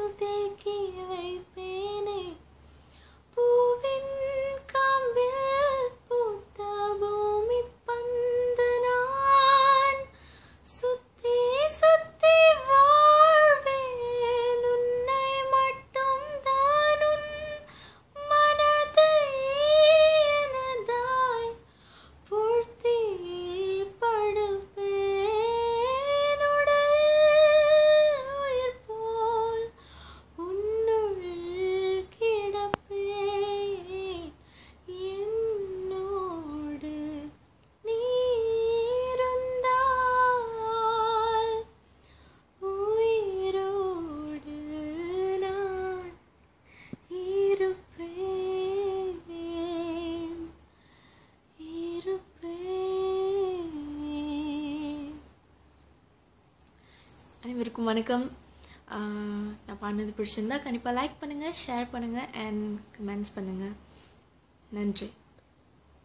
நெஞ்சில் தேக்கி வைப்பேனே பூவின் காம்பில் பூத்த பூமி பந்து நான் சுத்தி சுத்தி வாழ்வேன் உன்னை மட்டும் தான் உன் மனதை எனதாய் பூர்த்தி படுப்பேன் உடல் உயிர் போல் உன்னுள் கிடப்பேன் என்னோடு நீ இருந்தால் உயிரோடு நான் இருப்பேன் இருப்பேன். அனைவருக்கும் வணக்கம். நான் பாடினது பிடிச்சிருந்தா கண்டிப்பாக லைக் பண்ணுங்கள், ஷேர் பண்ணுங்கள் அண்ட் கமெண்ட்ஸ் பண்ணுங்கள். நன்றி.